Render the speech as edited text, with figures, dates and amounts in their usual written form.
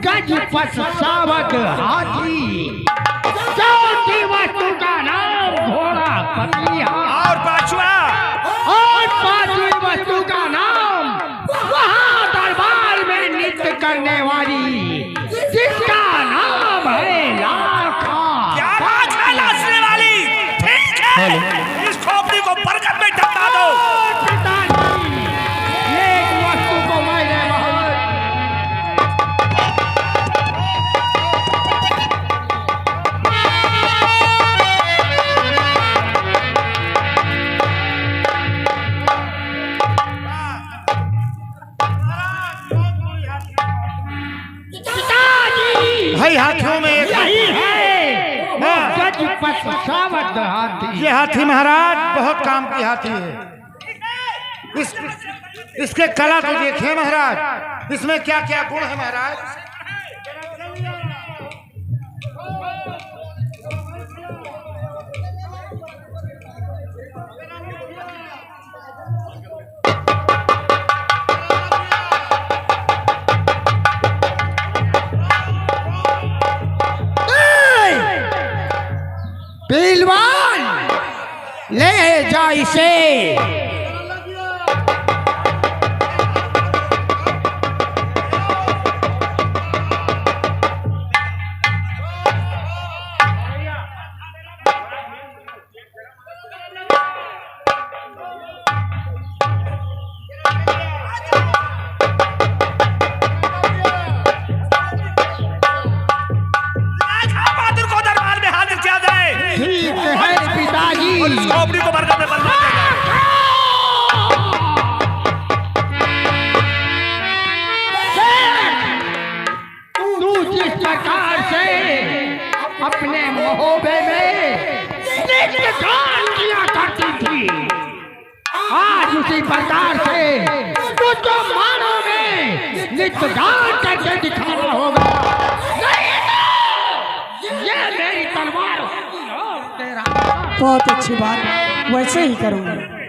गज पस सावक हाथी, चौथी वस्तु का नाम घोड़ा पतिया, और पांचवी वस्तु का नाम वहाँ दरबार में नृत्य करने वाली जिसका नाम है लाखा। क्या बात है नाचने वाली? ठीक है, इस खोपड़ी को बरगद में टपका दो। पिताजी, एक वस्तु को मैंने भाई हाथियों में यही है गज पस सावक हाथी। ये हाथी महाराज बहुत काम की हाथी है। इसके कला तो देखिए महाराज, इसमें क्या क्या गुण है महाराज। पहलवान ले जा इसे। और इस खोपड़ी को बरगद में बंद कर देगा। तू जिस प्रकार से अपने महोबे में नृत्य गान किया करती थी, आज उसी प्रकार से तुझको मानो में नृत्य गान करके दिखाना होगा। नहीं तो ये मेरी तलवार तेरा। बहुत अच्छी बात, वैसे ही करूँगा।